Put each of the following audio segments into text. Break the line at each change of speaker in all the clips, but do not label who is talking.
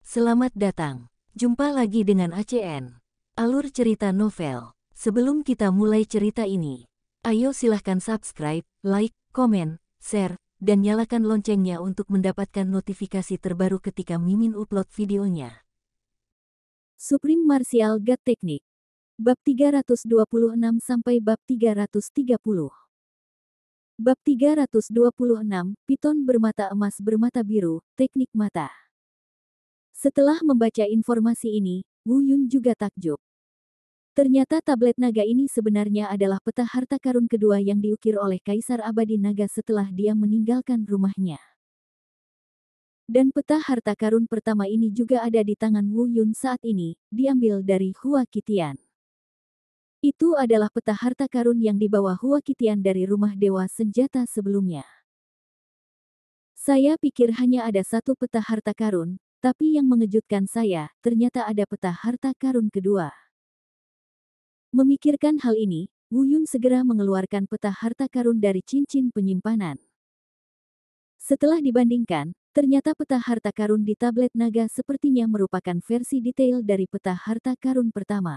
Selamat datang. Jumpa lagi dengan ACN. Alur cerita novel. Sebelum kita mulai cerita ini, ayo silahkan subscribe, like, komen, share, dan nyalakan loncengnya untuk mendapatkan notifikasi terbaru ketika Mimin upload videonya.
Supreme Martial God Technique. Bab 326 sampai bab 330. Bab 326, Piton bermata emas bermata biru, teknik mata. Setelah membaca informasi ini, Wu Yun juga takjub. Ternyata tablet naga ini sebenarnya adalah peta harta karun kedua yang diukir oleh Kaisar Abadi Naga setelah dia meninggalkan rumahnya. Dan peta harta karun pertama ini juga ada di tangan Wu Yun saat ini, diambil dari Hua Qitian. Itu adalah peta harta karun yang dibawa Hua Qitian dari rumah dewa senjata sebelumnya. Saya pikir hanya ada satu peta harta karun, tapi yang mengejutkan saya, ternyata ada peta harta karun kedua. Memikirkan hal ini, Wu Yun segera mengeluarkan peta harta karun dari cincin penyimpanan. Setelah dibandingkan, ternyata peta harta karun di tablet naga sepertinya merupakan versi detail dari peta harta karun pertama.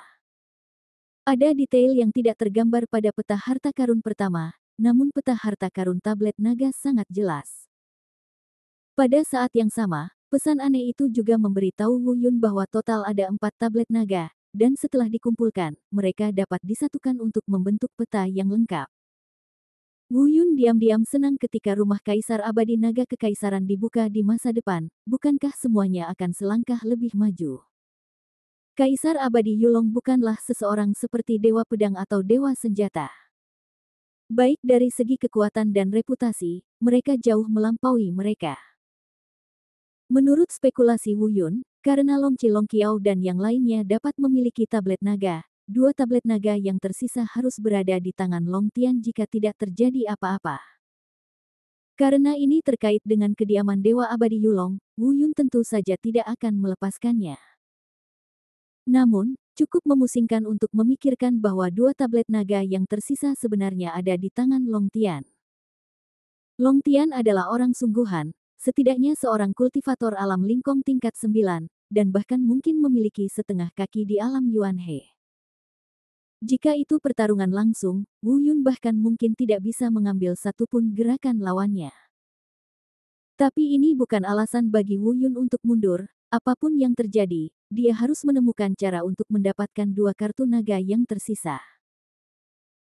Ada detail yang tidak tergambar pada peta harta karun pertama, namun peta harta karun tablet naga sangat jelas. Pada saat yang sama, pesan aneh itu juga memberitahu Wu Yun bahwa total ada 4 tablet naga, dan setelah dikumpulkan, mereka dapat disatukan untuk membentuk peta yang lengkap. Wu Yun diam-diam senang ketika rumah Kaisar Abadi Naga Kekaisaran dibuka di masa depan, bukankah semuanya akan selangkah lebih maju? Kaisar Abadi Yulong bukanlah seseorang seperti Dewa Pedang atau Dewa Senjata. Baik dari segi kekuatan dan reputasi, mereka jauh melampaui mereka. Menurut spekulasi Wu Yun, karena Long Qi Long Qiao dan yang lainnya dapat memiliki tablet naga, 2 tablet naga yang tersisa harus berada di tangan Long Tian jika tidak terjadi apa-apa. Karena ini terkait dengan kediaman Dewa Abadi Yulong, Wu Yun tentu saja tidak akan melepaskannya. Namun, cukup memusingkan untuk memikirkan bahwa 2 tablet naga yang tersisa sebenarnya ada di tangan Long Tian. Long Tian adalah orang sungguhan, setidaknya seorang kultivator alam lingkong tingkat 9, dan bahkan mungkin memiliki setengah kaki di alam Yuan He. Jika itu pertarungan langsung, Wu Yun bahkan mungkin tidak bisa mengambil satupun gerakan lawannya. Tapi ini bukan alasan bagi Wu Yun untuk mundur, apapun yang terjadi, dia harus menemukan cara untuk mendapatkan 2 kartu naga yang tersisa.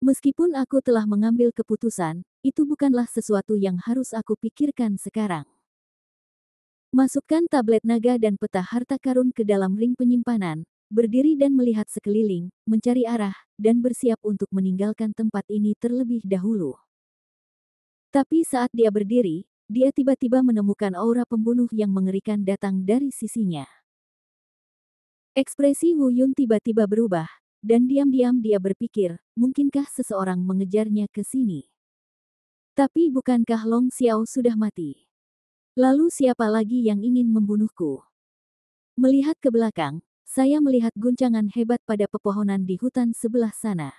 Meskipun aku telah mengambil keputusan, itu bukanlah sesuatu yang harus aku pikirkan sekarang. Masukkan tablet naga dan peta harta karun ke dalam ring penyimpanan, berdiri dan melihat sekeliling, mencari arah, dan bersiap untuk meninggalkan tempat ini terlebih dahulu. Tapi saat dia berdiri, dia tiba-tiba menemukan aura pembunuh yang mengerikan datang dari sisinya. Ekspresi Wu Yun tiba-tiba berubah, dan diam-diam dia berpikir, mungkinkah seseorang mengejarnya ke sini? Tapi bukankah Long Xiao sudah mati? Lalu siapa lagi yang ingin membunuhku? Melihat ke belakang, saya melihat guncangan hebat pada pepohonan di hutan sebelah sana.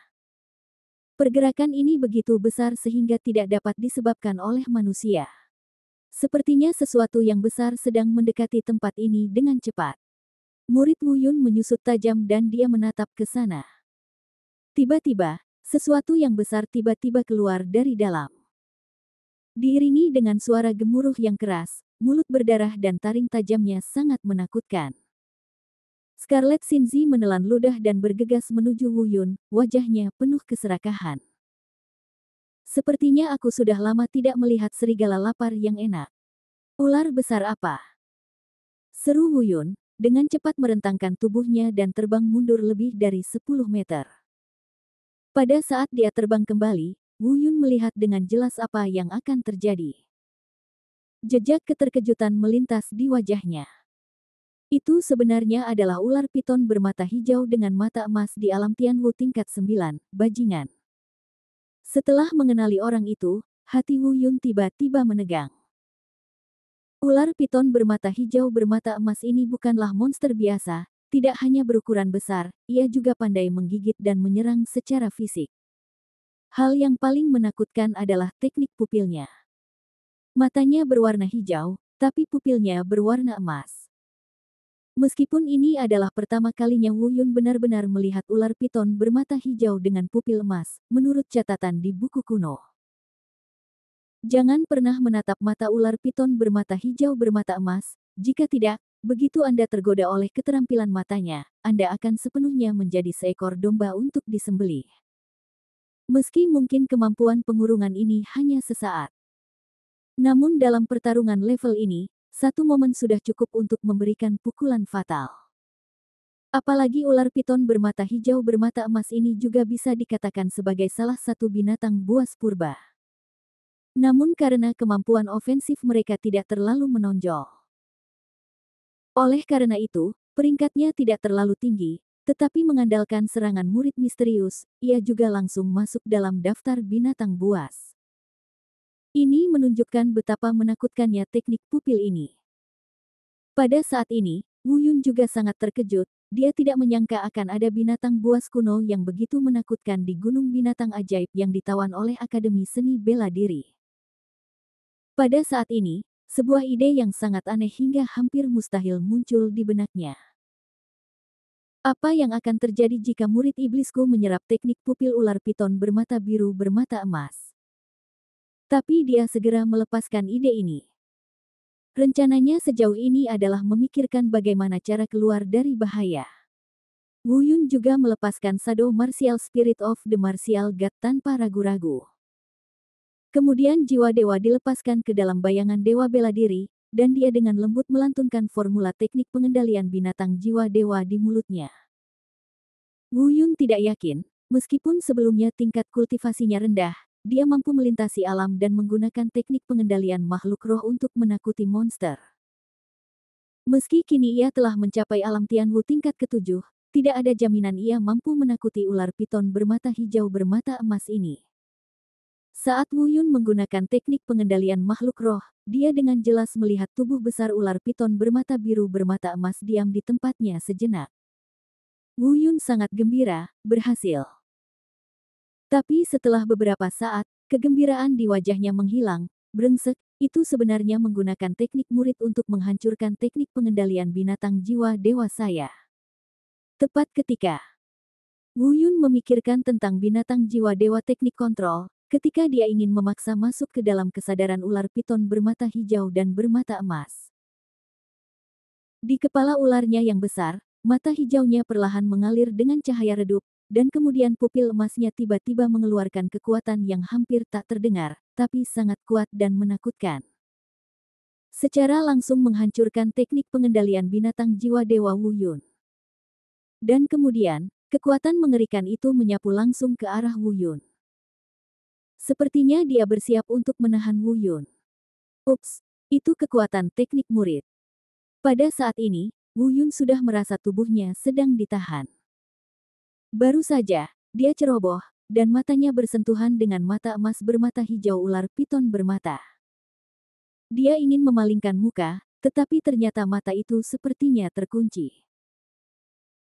Pergerakan ini begitu besar sehingga tidak dapat disebabkan oleh manusia. Sepertinya sesuatu yang besar sedang mendekati tempat ini dengan cepat. Murid Wu Yun menyusut tajam dan dia menatap ke sana. Tiba-tiba, sesuatu yang besar tiba-tiba keluar dari dalam. Diiringi dengan suara gemuruh yang keras, mulut berdarah dan taring tajamnya sangat menakutkan. Scarlet Xinzi menelan ludah dan bergegas menuju Wu Yun, wajahnya penuh keserakahan. Sepertinya aku sudah lama tidak melihat serigala lapar yang enak. Ular besar apa? Seru Wu Yun, dengan cepat merentangkan tubuhnya dan terbang mundur lebih dari 10 meter. Pada saat dia terbang kembali, Wu Yun melihat dengan jelas apa yang akan terjadi. Jejak keterkejutan melintas di wajahnya. Itu sebenarnya adalah ular piton bermata hijau dengan mata emas di alam Tianwu tingkat 9, bajingan. Setelah mengenali orang itu, hati Wu Yun tiba-tiba menegang. Ular piton bermata hijau bermata emas ini bukanlah monster biasa, tidak hanya berukuran besar, ia juga pandai menggigit dan menyerang secara fisik. Hal yang paling menakutkan adalah teknik pupilnya. Matanya berwarna hijau, tapi pupilnya berwarna emas. Meskipun ini adalah pertama kalinya Wu Yun benar-benar melihat ular piton bermata hijau dengan pupil emas, menurut catatan di buku kuno. Jangan pernah menatap mata ular piton bermata hijau bermata emas, jika tidak, begitu Anda tergoda oleh keterampilan matanya, Anda akan sepenuhnya menjadi seekor domba untuk disembelih. Meski mungkin kemampuan pengurungan ini hanya sesaat. Namun dalam pertarungan level ini, satu momen sudah cukup untuk memberikan pukulan fatal. Apalagi ular piton bermata hijau bermata emas ini juga bisa dikatakan sebagai salah satu binatang buas purba. Namun karena kemampuan ofensif mereka tidak terlalu menonjol. Oleh karena itu, peringkatnya tidak terlalu tinggi, tetapi mengandalkan serangan murid misterius, ia juga langsung masuk dalam daftar binatang buas. Ini menunjukkan betapa menakutkannya teknik pupil ini. Pada saat ini, Wu Yun juga sangat terkejut, dia tidak menyangka akan ada binatang buas kuno yang begitu menakutkan di gunung binatang ajaib yang ditawan oleh Akademi Seni Bela Diri. Pada saat ini, sebuah ide yang sangat aneh hingga hampir mustahil muncul di benaknya. Apa yang akan terjadi jika murid iblisku menyerap teknik pupil ular piton bermata biru bermata emas? Tapi dia segera melepaskan ide ini. Rencananya sejauh ini adalah memikirkan bagaimana cara keluar dari bahaya. Wu Yun juga melepaskan Shadow Martial Spirit of the Martial God tanpa ragu-ragu. Kemudian jiwa dewa dilepaskan ke dalam bayangan dewa bela diri, dan dia dengan lembut melantunkan formula teknik pengendalian binatang jiwa dewa di mulutnya. Wu Yun tidak yakin, meskipun sebelumnya tingkat kultivasinya rendah, dia mampu melintasi alam dan menggunakan teknik pengendalian makhluk roh untuk menakuti monster. Meski kini ia telah mencapai alam Tianwu tingkat ke-7, tidak ada jaminan ia mampu menakuti ular piton bermata hijau bermata emas ini. Saat Wu Yun menggunakan teknik pengendalian makhluk roh, dia dengan jelas melihat tubuh besar ular piton bermata biru bermata emas diam di tempatnya sejenak. Wu Yun sangat gembira, berhasil. Tapi setelah beberapa saat, kegembiraan di wajahnya menghilang, brengsek, itu sebenarnya menggunakan teknik murid untuk menghancurkan teknik pengendalian binatang jiwa dewa saya. Tepat ketika Wu Yun memikirkan tentang binatang jiwa dewa teknik kontrol, ketika dia ingin memaksa masuk ke dalam kesadaran ular piton bermata hijau dan bermata emas. Di kepala ularnya yang besar, mata hijaunya perlahan mengalir dengan cahaya redup, dan kemudian pupil emasnya tiba-tiba mengeluarkan kekuatan yang hampir tak terdengar, tapi sangat kuat dan menakutkan. Secara langsung menghancurkan teknik pengendalian binatang jiwa dewa Wu Yun. Dan kemudian, kekuatan mengerikan itu menyapu langsung ke arah Wu Yun. Sepertinya dia bersiap untuk menahan Wu Yun. Ups, itu kekuatan teknik murid. Pada saat ini, Wu Yun sudah merasa tubuhnya sedang ditahan. Baru saja, dia ceroboh, dan matanya bersentuhan dengan mata emas bermata hijau ular piton bermata. Dia ingin memalingkan muka, tetapi ternyata mata itu sepertinya terkunci.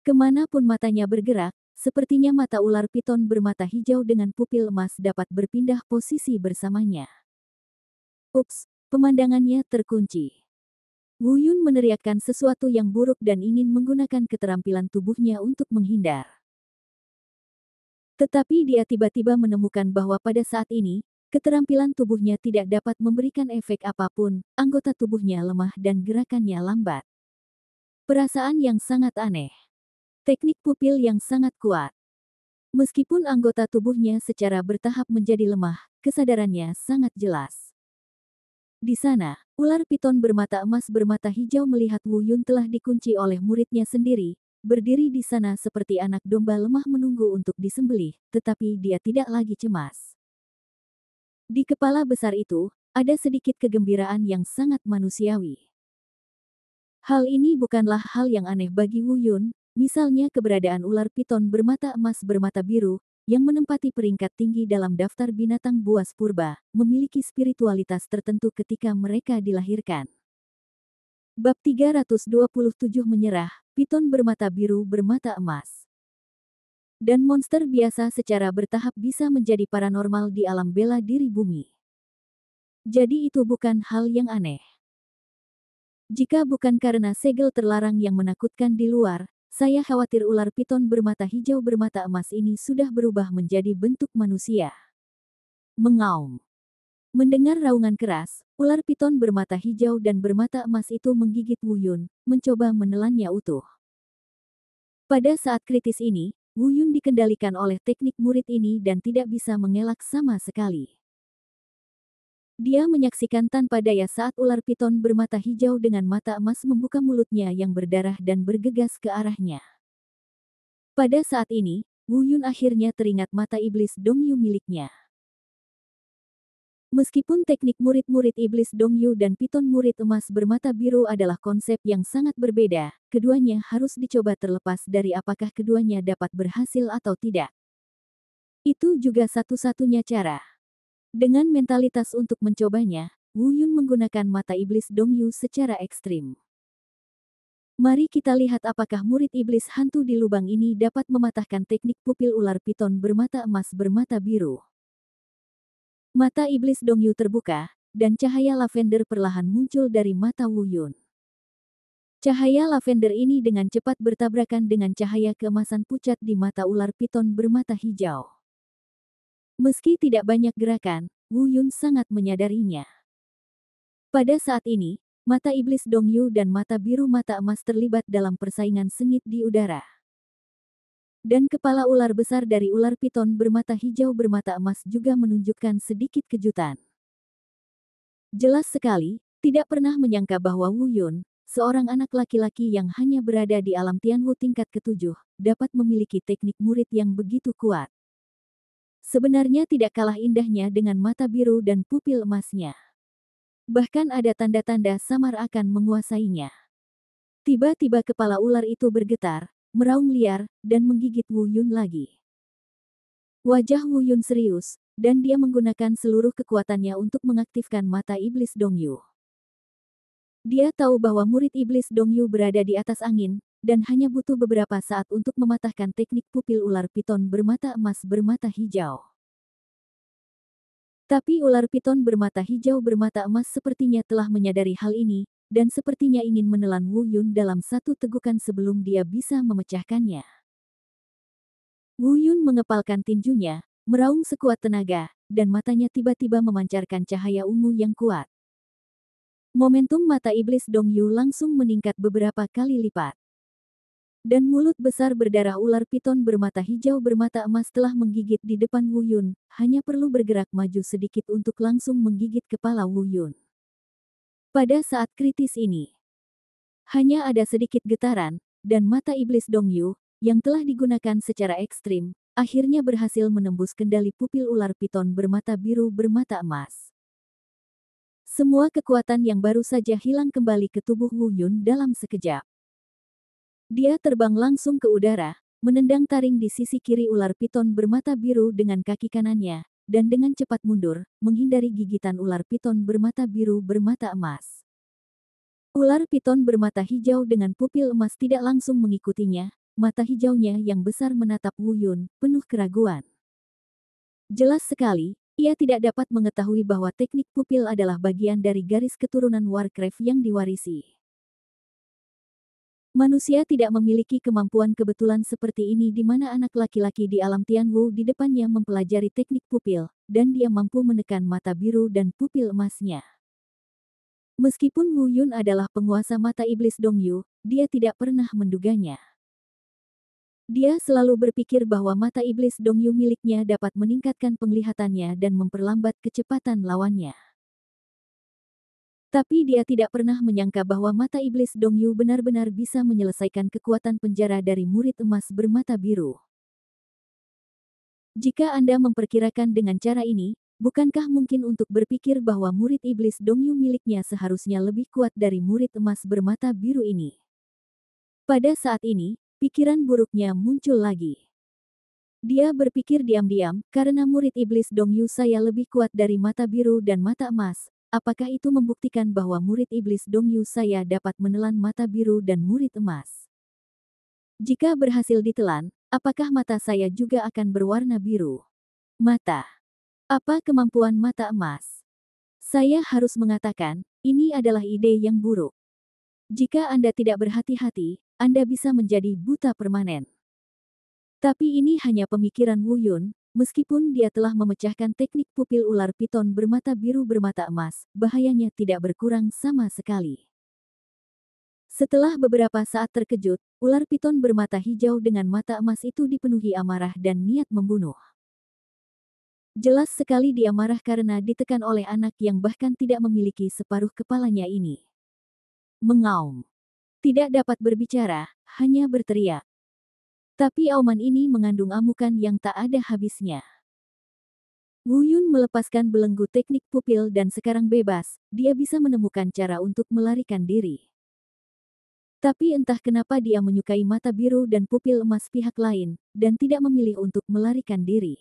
Kemanapun matanya bergerak, sepertinya mata ular piton bermata hijau dengan pupil emas dapat berpindah posisi bersamanya. Ups, pemandangannya terkunci. Wu Yun meneriakkan sesuatu yang buruk dan ingin menggunakan keterampilan tubuhnya untuk menghindar. Tetapi dia tiba-tiba menemukan bahwa pada saat ini, keterampilan tubuhnya tidak dapat memberikan efek apapun, anggota tubuhnya lemah dan gerakannya lambat. Perasaan yang sangat aneh. Teknik pupil yang sangat kuat. Meskipun anggota tubuhnya secara bertahap menjadi lemah, kesadarannya sangat jelas. Di sana, ular piton bermata emas bermata hijau melihat Wu Yun telah dikunci oleh muridnya sendiri, berdiri di sana seperti anak domba lemah menunggu untuk disembelih, tetapi dia tidak lagi cemas. Di kepala besar itu, ada sedikit kegembiraan yang sangat manusiawi. Hal ini bukanlah hal yang aneh bagi Wu Yun, misalnya keberadaan ular piton bermata emas bermata biru, yang menempati peringkat tinggi dalam daftar binatang buas purba, memiliki spiritualitas tertentu ketika mereka dilahirkan. Bab 327 menyerah, piton bermata biru bermata emas. Dan monster biasa secara bertahap bisa menjadi paranormal di alam bela diri bumi. Jadi itu bukan hal yang aneh. Jika bukan karena segel terlarang yang menakutkan di luar, saya khawatir ular piton bermata hijau bermata emas ini sudah berubah menjadi bentuk manusia. Mengaum. Mendengar raungan keras, ular piton bermata hijau dan bermata emas itu menggigit Wu Yun, mencoba menelannya utuh. Pada saat kritis ini, Wu Yun dikendalikan oleh teknik murid ini dan tidak bisa mengelak sama sekali. Dia menyaksikan tanpa daya saat ular piton bermata hijau dengan mata emas membuka mulutnya yang berdarah dan bergegas ke arahnya. Pada saat ini, Wu Yun akhirnya teringat mata iblis Dongyu miliknya. Meskipun teknik murid-murid iblis Dongyu dan piton murid emas bermata biru adalah konsep yang sangat berbeda, keduanya harus dicoba terlepas dari apakah keduanya dapat berhasil atau tidak. Itu juga satu-satunya cara. Dengan mentalitas untuk mencobanya, Wu Yun menggunakan mata iblis Dongyu secara ekstrim. Mari kita lihat apakah murid iblis hantu di lubang ini dapat mematahkan teknik pupil ular piton bermata emas bermata biru. Mata iblis Dongyu terbuka, dan cahaya lavender perlahan muncul dari mata Wu Yun. Cahaya lavender ini dengan cepat bertabrakan dengan cahaya keemasan pucat di mata ular piton bermata hijau. Meski tidak banyak gerakan, Wu Yun sangat menyadarinya. Pada saat ini, mata iblis Dongyu dan mata biru mata emas terlibat dalam persaingan sengit di udara. Dan kepala ular besar dari ular piton bermata hijau bermata emas juga menunjukkan sedikit kejutan. Jelas sekali, tidak pernah menyangka bahwa Wu Yun, seorang anak laki-laki yang hanya berada di alam Tianwu tingkat ke-7, dapat memiliki teknik murid yang begitu kuat. Sebenarnya tidak kalah indahnya dengan mata biru dan pupil emasnya. Bahkan ada tanda-tanda samar akan menguasainya. Tiba-tiba kepala ular itu bergetar, meraung liar, dan menggigit Wu Yun lagi. Wajah Wu Yun serius, dan dia menggunakan seluruh kekuatannya untuk mengaktifkan mata iblis Dongyu. Dia tahu bahwa murid iblis Dongyu berada di atas angin, dan hanya butuh beberapa saat untuk mematahkan teknik pupil ular piton bermata emas bermata hijau. Tapi ular piton bermata hijau bermata emas sepertinya telah menyadari hal ini, dan sepertinya ingin menelan Wu Yun dalam satu tegukan sebelum dia bisa memecahkannya. Wu Yun mengepalkan tinjunya, meraung sekuat tenaga, dan matanya tiba-tiba memancarkan cahaya ungu yang kuat. Momentum mata iblis Dongyu langsung meningkat beberapa kali lipat. Dan mulut besar berdarah ular piton bermata hijau bermata emas telah menggigit di depan Wu Yun, hanya perlu bergerak maju sedikit untuk langsung menggigit kepala Wu Yun. Pada saat kritis ini, hanya ada sedikit getaran, dan mata iblis Dongyu, yang telah digunakan secara ekstrim, akhirnya berhasil menembus kendali pupil ular piton bermata biru bermata emas. Semua kekuatan yang baru saja hilang kembali ke tubuh Wu Yun dalam sekejap. Dia terbang langsung ke udara, menendang taring di sisi kiri ular piton bermata biru dengan kaki kanannya, dan dengan cepat mundur, menghindari gigitan ular piton bermata biru bermata emas. Ular piton bermata hijau dengan pupil emas tidak langsung mengikutinya, mata hijaunya yang besar menatap Wu Yun, penuh keraguan. Jelas sekali, ia tidak dapat mengetahui bahwa teknik pupil adalah bagian dari garis keturunan Warcraft yang diwarisi. Manusia tidak memiliki kemampuan kebetulan seperti ini di mana anak laki-laki di alam Tianwu di depannya mempelajari teknik pupil, dan dia mampu menekan mata biru dan pupil emasnya. Meskipun Wu Yun adalah penguasa mata iblis Dongyu, dia tidak pernah menduganya. Dia selalu berpikir bahwa mata iblis Dongyu miliknya dapat meningkatkan penglihatannya dan memperlambat kecepatan lawannya. Tapi dia tidak pernah menyangka bahwa mata iblis Dongyu benar-benar bisa menyelesaikan kekuatan penjara dari murid emas bermata biru. Jika Anda memperkirakan dengan cara ini, bukankah mungkin untuk berpikir bahwa murid iblis Dongyu miliknya seharusnya lebih kuat dari murid emas bermata biru ini? Pada saat ini, pikiran buruknya muncul lagi. Dia berpikir diam-diam, karena murid iblis Dongyu saya lebih kuat dari mata biru dan mata emas. Apakah itu membuktikan bahwa murid iblis Dongyu saya dapat menelan mata biru dan murid emas? Jika berhasil ditelan, apakah mata saya juga akan berwarna biru? Mata. Apa kemampuan mata emas? Saya harus mengatakan, ini adalah ide yang buruk. Jika Anda tidak berhati-hati, Anda bisa menjadi buta permanen. Tapi ini hanya pemikiran Wu Yun, meskipun dia telah memecahkan teknik pupil ular piton bermata biru bermata emas, bahayanya tidak berkurang sama sekali. Setelah beberapa saat terkejut, ular piton bermata hijau dengan mata emas itu dipenuhi amarah dan niat membunuh. Jelas sekali dia marah karena ditekan oleh anak yang bahkan tidak memiliki separuh kepalanya ini. Mengaum. Tidak dapat berbicara, hanya berteriak. Tapi auman ini mengandung amukan yang tak ada habisnya. Wu Yun melepaskan belenggu teknik pupil dan sekarang bebas, dia bisa menemukan cara untuk melarikan diri. Tapi entah kenapa dia menyukai mata biru dan pupil emas pihak lain, dan tidak memilih untuk melarikan diri.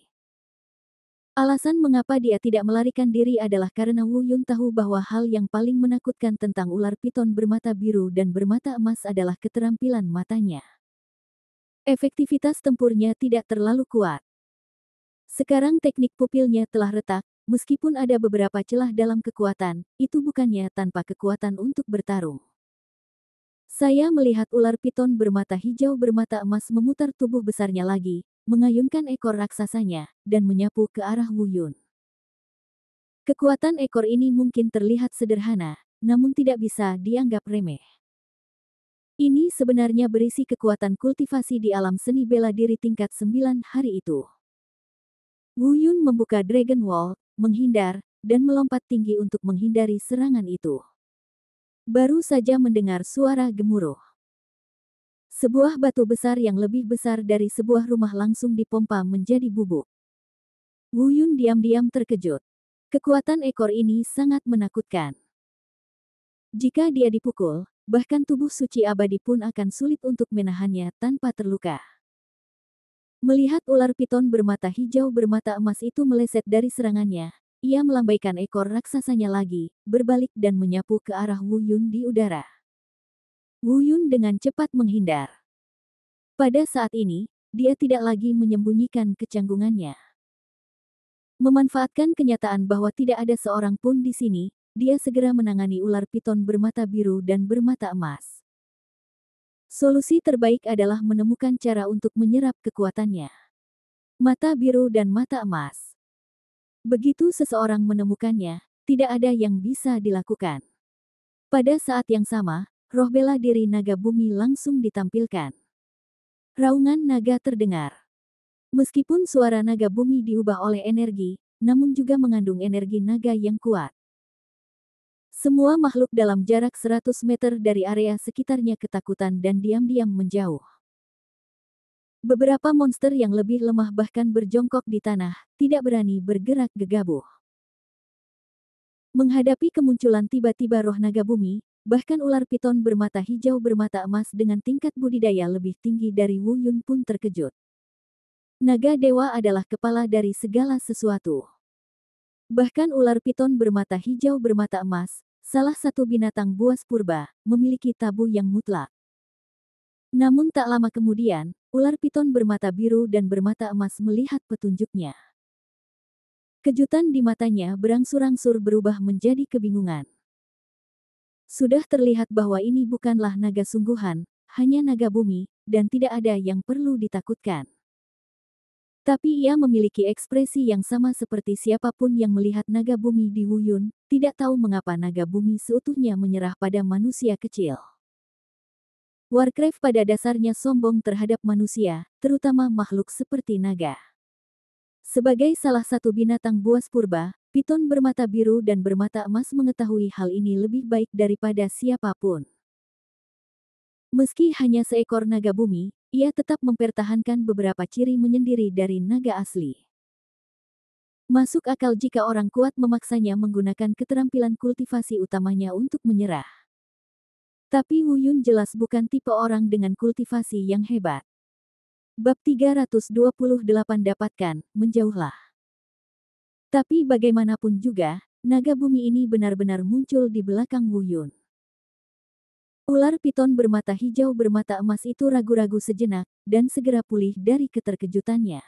Alasan mengapa dia tidak melarikan diri adalah karena Wu Yun tahu bahwa hal yang paling menakutkan tentang ular piton bermata biru dan bermata emas adalah keterampilan matanya. Efektivitas tempurnya tidak terlalu kuat. Sekarang teknik pupilnya telah retak, meskipun ada beberapa celah dalam kekuatan, itu bukannya tanpa kekuatan untuk bertarung. Saya melihat ular piton bermata hijau bermata emas memutar tubuh besarnya lagi, mengayunkan ekor raksasanya, dan menyapu ke arah Wu Yun. Kekuatan ekor ini mungkin terlihat sederhana, namun tidak bisa dianggap remeh. Ini sebenarnya berisi kekuatan kultivasi di alam seni bela diri tingkat 9 hari itu. Wu Yun membuka Dragon Wall, menghindar, dan melompat tinggi untuk menghindari serangan itu. Baru saja mendengar suara gemuruh. Sebuah batu besar yang lebih besar dari sebuah rumah langsung dipompa menjadi bubuk. Wu Yun diam-diam terkejut. Kekuatan ekor ini sangat menakutkan. Jika dia dipukul, bahkan tubuh suci abadi pun akan sulit untuk menahannya tanpa terluka. Melihat ular piton bermata hijau bermata emas itu meleset dari serangannya, ia melambaikan ekor raksasanya lagi, berbalik dan menyapu ke arah Wu Yun di udara. Wu Yun dengan cepat menghindar. Pada saat ini, dia tidak lagi menyembunyikan kecanggungannya. Memanfaatkan kenyataan bahwa tidak ada seorang pun di sini, dia segera menangani ular piton bermata biru dan bermata emas. Solusi terbaik adalah menemukan cara untuk menyerap kekuatannya. Mata biru dan mata emas. Begitu seseorang menemukannya, tidak ada yang bisa dilakukan. Pada saat yang sama, roh bela diri naga bumi langsung ditampilkan. Raungan naga terdengar. Meskipun suara naga bumi diubah oleh energi, namun juga mengandung energi naga yang kuat. Semua makhluk dalam jarak 100 meter dari area sekitarnya ketakutan dan diam-diam menjauh. Beberapa monster yang lebih lemah bahkan berjongkok di tanah, tidak berani bergerak gegabah. Menghadapi kemunculan tiba-tiba roh naga bumi, bahkan ular piton bermata hijau bermata emas dengan tingkat budidaya lebih tinggi dari Wu Yun pun terkejut. Naga dewa adalah kepala dari segala sesuatu. Bahkan ular piton bermata hijau bermata emas, salah satu binatang buas purba, memiliki tabu yang mutlak. Namun tak lama kemudian, ular piton bermata biru dan bermata emas melihat petunjuknya. Kejutan di matanya berangsur-angsur berubah menjadi kebingungan. Sudah terlihat bahwa ini bukanlah naga sungguhan, hanya naga bumi, dan tidak ada yang perlu ditakutkan. Tapi ia memiliki ekspresi yang sama seperti siapapun yang melihat naga bumi di Wu Yun, tidak tahu mengapa naga bumi seutuhnya menyerah pada manusia kecil. Warcraft pada dasarnya sombong terhadap manusia, terutama makhluk seperti naga. Sebagai salah satu binatang buas purba, piton bermata biru dan bermata emas mengetahui hal ini lebih baik daripada siapapun. Meski hanya seekor naga bumi, ia tetap mempertahankan beberapa ciri menyendiri dari naga asli. Masuk akal jika orang kuat memaksanya menggunakan keterampilan kultivasi utamanya untuk menyerah. Tapi Wu Yun jelas bukan tipe orang dengan kultivasi yang hebat. Bab 328 dapatkan, menjauhlah. Tapi bagaimanapun juga, naga bumi ini benar-benar muncul di belakang Wu Yun. Ular piton bermata hijau bermata emas itu ragu-ragu sejenak, dan segera pulih dari keterkejutannya.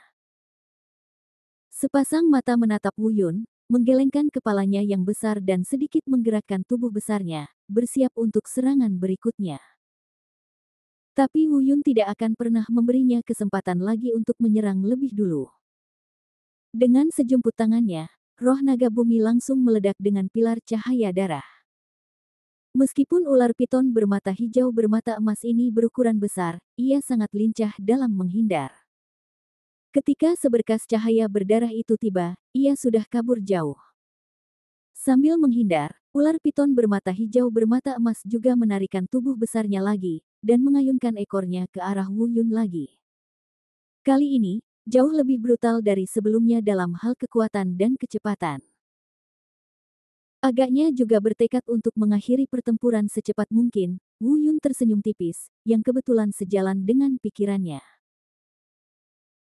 Sepasang mata menatap Wu Yun, menggelengkan kepalanya yang besar dan sedikit menggerakkan tubuh besarnya, bersiap untuk serangan berikutnya. Tapi Wu Yun tidak akan pernah memberinya kesempatan lagi untuk menyerang lebih dulu. Dengan sejumput tangannya, roh naga bumi langsung meledak dengan pilar cahaya darah. Meskipun ular piton bermata hijau bermata emas ini berukuran besar, ia sangat lincah dalam menghindar. Ketika seberkas cahaya berdarah itu tiba, ia sudah kabur jauh. Sambil menghindar, ular piton bermata hijau bermata emas juga menarikan tubuh besarnya lagi, dan mengayunkan ekornya ke arah Wu Yun lagi. Kali ini, jauh lebih brutal dari sebelumnya dalam hal kekuatan dan kecepatan. Agaknya juga bertekad untuk mengakhiri pertempuran secepat mungkin, Wu Yun tersenyum tipis, yang kebetulan sejalan dengan pikirannya.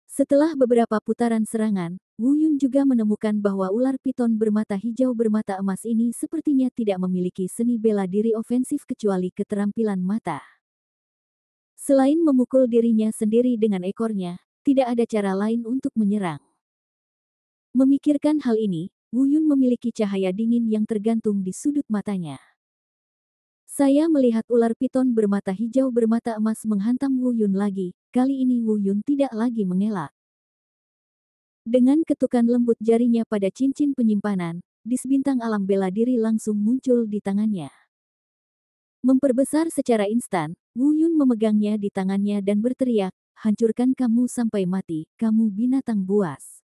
Setelah beberapa putaran serangan, Wu Yun juga menemukan bahwa ular piton bermata hijau bermata emas ini sepertinya tidak memiliki seni bela diri ofensif kecuali keterampilan mata. Selain memukul dirinya sendiri dengan ekornya, tidak ada cara lain untuk menyerang. Memikirkan hal ini, Wu Yun memiliki cahaya dingin yang tergantung di sudut matanya. Saya melihat ular piton bermata hijau bermata emas menghantam Wu Yun lagi, kali ini Wu Yun tidak lagi mengelak. Dengan ketukan lembut jarinya pada cincin penyimpanan, dis bintang alam bela diri langsung muncul di tangannya. Memperbesar secara instan, Wu Yun memegangnya di tangannya dan berteriak, "Hancurkan kamu sampai mati, kamu binatang buas."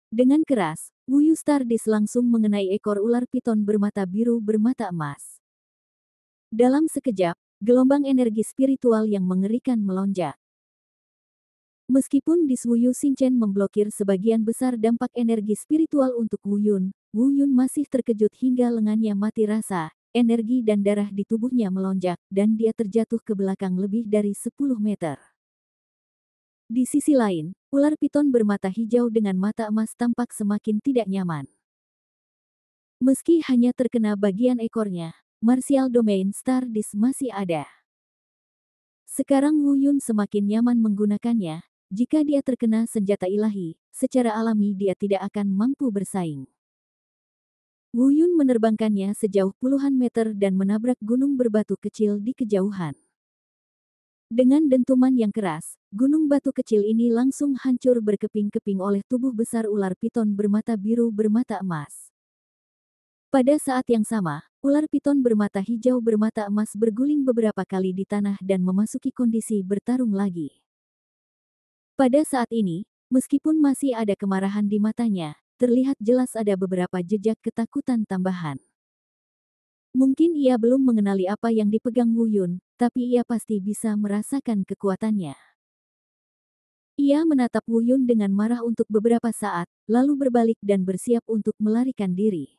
Dengan keras, Wu Yu Stardust langsung mengenai ekor ular piton bermata biru bermata emas. Dalam sekejap, gelombang energi spiritual yang mengerikan melonjak. Meskipun dis Wu Yu Xingchen memblokir sebagian besar dampak energi spiritual untuk Wu Yun masih terkejut hingga lengannya mati rasa, energi dan darah di tubuhnya melonjak, dan dia terjatuh ke belakang lebih dari 10 meter. Di sisi lain, ular piton bermata hijau dengan mata emas tampak semakin tidak nyaman. Meski hanya terkena bagian ekornya, Martial Domain Stardust masih ada. Sekarang Wu Yun semakin nyaman menggunakannya, jika dia terkena senjata ilahi, secara alami dia tidak akan mampu bersaing. Wu Yun menerbangkannya sejauh puluhan meter dan menabrak gunung berbatu kecil di kejauhan. Dengan dentuman yang keras, gunung batu kecil ini langsung hancur berkeping-keping oleh tubuh besar ular piton bermata biru bermata emas. Pada saat yang sama, ular piton bermata hijau bermata emas berguling beberapa kali di tanah dan memasuki kondisi bertarung lagi. Pada saat ini, meskipun masih ada kemarahan di matanya, terlihat jelas ada beberapa jejak ketakutan tambahan. Mungkin ia belum mengenali apa yang dipegang Wu Yun, tapi ia pasti bisa merasakan kekuatannya. Ia menatap Wu Yun dengan marah untuk beberapa saat, lalu berbalik dan bersiap untuk melarikan diri.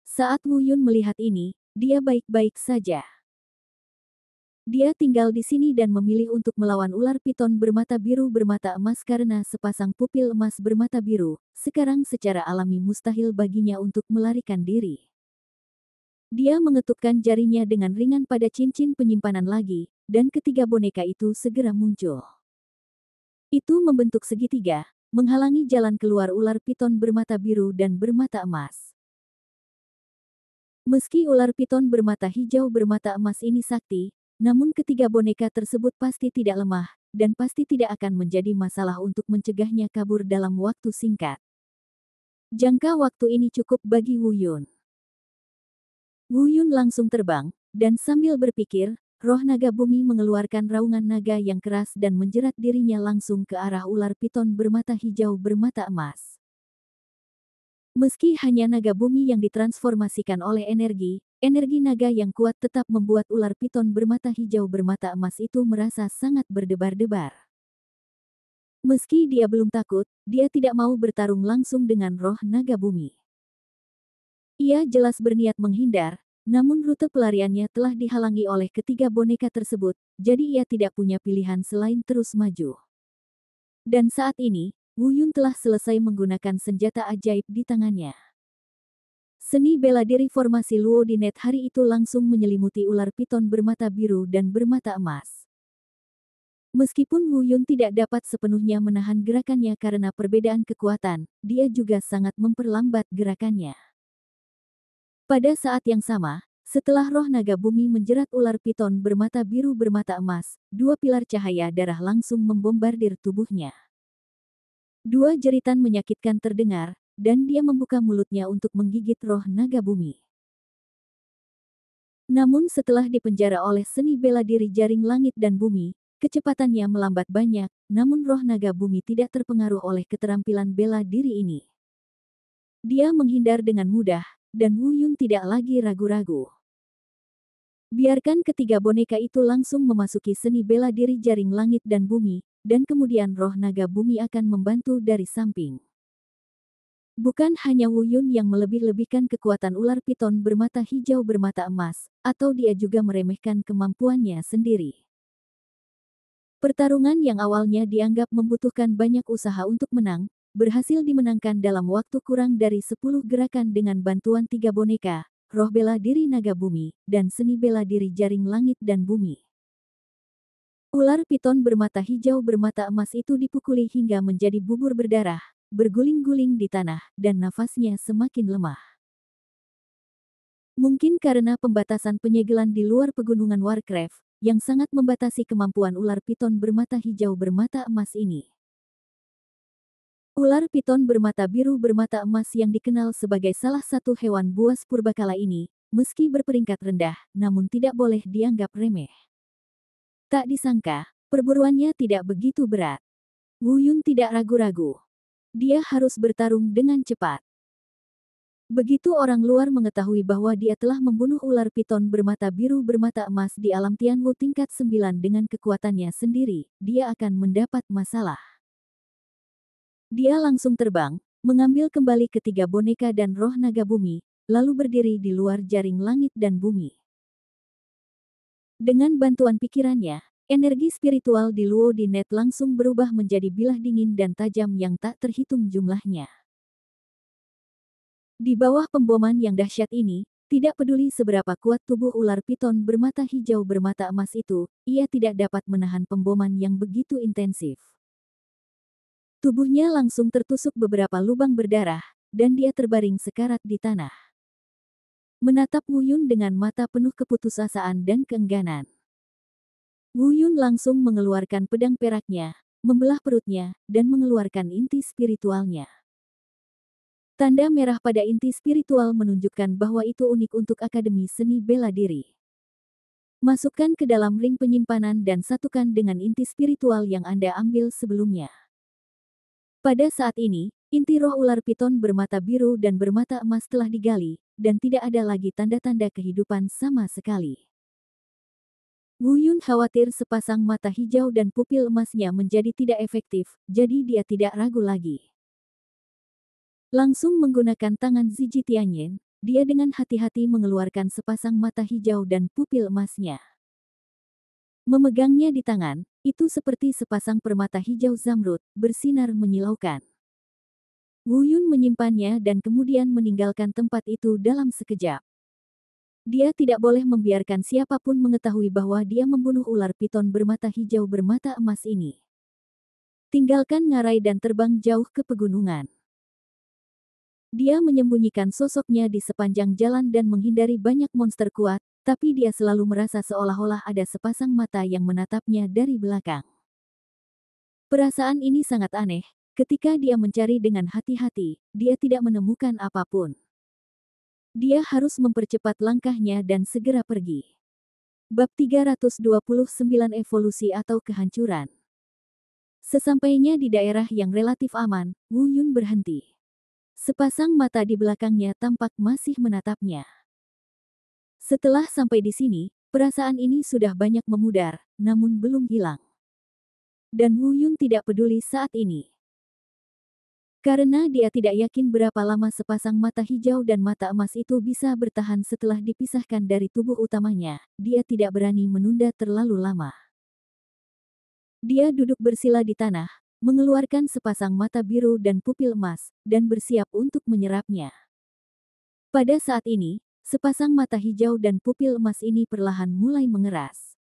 Saat Wu Yun melihat ini, dia baik-baik saja. Dia tinggal di sini dan memilih untuk melawan ular piton bermata biru bermata emas karena sepasang pupil emas bermata biru, sekarang secara alami mustahil baginya untuk melarikan diri. Dia mengetukkan jarinya dengan ringan pada cincin penyimpanan lagi, dan ketiga boneka itu segera muncul. Itu membentuk segitiga, menghalangi jalan keluar ular piton bermata biru dan bermata emas. Meski ular piton bermata hijau bermata emas ini sakti, namun ketiga boneka tersebut pasti tidak lemah, dan pasti tidak akan menjadi masalah untuk mencegahnya kabur dalam waktu singkat. Jangka waktu ini cukup bagi Wu Yun. Wu Yun langsung terbang, dan sambil berpikir, roh naga bumi mengeluarkan raungan naga yang keras dan menjerat dirinya langsung ke arah ular piton bermata hijau bermata emas. Meski hanya naga bumi yang ditransformasikan oleh energi naga yang kuat tetap membuat ular piton bermata hijau bermata emas itu merasa sangat berdebar-debar. Meski dia belum takut, dia tidak mau bertarung langsung dengan roh naga bumi. Ia jelas berniat menghindar, namun rute pelariannya telah dihalangi oleh ketiga boneka tersebut, jadi ia tidak punya pilihan selain terus maju. Dan saat ini, Wu Yun telah selesai menggunakan senjata ajaib di tangannya. Seni bela diri formasi Luo di net hari itu langsung menyelimuti ular piton bermata biru dan bermata emas. Meskipun Wu Yun tidak dapat sepenuhnya menahan gerakannya karena perbedaan kekuatan, dia juga sangat memperlambat gerakannya. Pada saat yang sama, setelah roh naga bumi menjerat ular piton bermata biru bermata emas, dua pilar cahaya darah langsung membombardir tubuhnya. Dua jeritan menyakitkan terdengar, dan dia membuka mulutnya untuk menggigit roh naga bumi. Namun setelah dipenjara oleh seni bela diri jaring langit dan bumi, kecepatannya melambat banyak, namun roh naga bumi tidak terpengaruh oleh keterampilan bela diri ini. Dia menghindar dengan mudah, dan Wu Yun tidak lagi ragu-ragu. Biarkan ketiga boneka itu langsung memasuki seni bela diri jaring langit dan bumi, dan kemudian roh naga bumi akan membantu dari samping. Bukan hanya Wu Yun yang melebih-lebihkan kekuatan ular piton bermata hijau bermata emas, atau dia juga meremehkan kemampuannya sendiri. Pertarungan yang awalnya dianggap membutuhkan banyak usaha untuk menang, berhasil dimenangkan dalam waktu kurang dari 10 gerakan dengan bantuan 3 boneka, roh bela diri naga bumi, dan seni bela diri jaring langit dan bumi. Ular piton bermata hijau bermata emas itu dipukuli hingga menjadi bubur berdarah, berguling-guling di tanah, dan nafasnya semakin lemah. Mungkin karena pembatasan penyegelan di luar pegunungan Warcraft, yang sangat membatasi kemampuan ular piton bermata hijau bermata emas ini. Ular piton bermata biru bermata emas yang dikenal sebagai salah satu hewan buas purbakala ini, meski berperingkat rendah, namun tidak boleh dianggap remeh. Tak disangka, perburuannya tidak begitu berat. Wu Yun tidak ragu-ragu. Dia harus bertarung dengan cepat. Begitu orang luar mengetahui bahwa dia telah membunuh ular piton bermata biru bermata emas di alam Tianwu tingkat 9 dengan kekuatannya sendiri, dia akan mendapat masalah. Dia langsung terbang, mengambil kembali ketiga boneka dan roh naga bumi, lalu berdiri di luar jaring langit dan bumi. Dengan bantuan pikirannya, energi spiritual di Luo di Net langsung berubah menjadi bilah dingin dan tajam yang tak terhitung jumlahnya. Di bawah pemboman yang dahsyat ini, tidak peduli seberapa kuat tubuh ular piton bermata hijau bermata emas itu, ia tidak dapat menahan pemboman yang begitu intensif. Tubuhnya langsung tertusuk beberapa lubang berdarah, dan dia terbaring sekarat di tanah. Menatap Wu Yun dengan mata penuh keputusasaan dan keengganan. Wu Yun langsung mengeluarkan pedang peraknya, membelah perutnya, dan mengeluarkan inti spiritualnya. Tanda merah pada inti spiritual menunjukkan bahwa itu unik untuk Akademi Seni Bela Diri. Masukkan ke dalam ring penyimpanan dan satukan dengan inti spiritual yang Anda ambil sebelumnya. Pada saat ini, inti roh ular piton bermata biru dan bermata emas telah digali, dan tidak ada lagi tanda-tanda kehidupan sama sekali. Wu Yun khawatir sepasang mata hijau dan pupil emasnya menjadi tidak efektif, jadi dia tidak ragu lagi. Langsung menggunakan tangan Ziji Tianyin, dia dengan hati-hati mengeluarkan sepasang mata hijau dan pupil emasnya. Memegangnya di tangan, itu seperti sepasang permata hijau zamrud, bersinar menyilaukan. Wu Yun menyimpannya dan kemudian meninggalkan tempat itu dalam sekejap. Dia tidak boleh membiarkan siapapun mengetahui bahwa dia membunuh ular piton bermata hijau bermata emas ini. Tinggalkan ngarai dan terbang jauh ke pegunungan. Dia menyembunyikan sosoknya di sepanjang jalan dan menghindari banyak monster kuat, tapi dia selalu merasa seolah-olah ada sepasang mata yang menatapnya dari belakang. Perasaan ini sangat aneh, ketika dia mencari dengan hati-hati, dia tidak menemukan apapun. Dia harus mempercepat langkahnya dan segera pergi. Bab 329 Evolusi atau Kehancuran. Sesampainya di daerah yang relatif aman, Wu Yun berhenti. Sepasang mata di belakangnya tampak masih menatapnya. Setelah sampai di sini, perasaan ini sudah banyak memudar, namun belum hilang. Dan Wu Yun tidak peduli saat ini. Karena dia tidak yakin berapa lama sepasang mata hijau dan mata emas itu bisa bertahan setelah dipisahkan dari tubuh utamanya, dia tidak berani menunda terlalu lama. Dia duduk bersila di tanah, mengeluarkan sepasang mata biru dan pupil emas, dan bersiap untuk menyerapnya. Pada saat ini, sepasang mata hijau dan pupil emas ini perlahan mulai mengeras.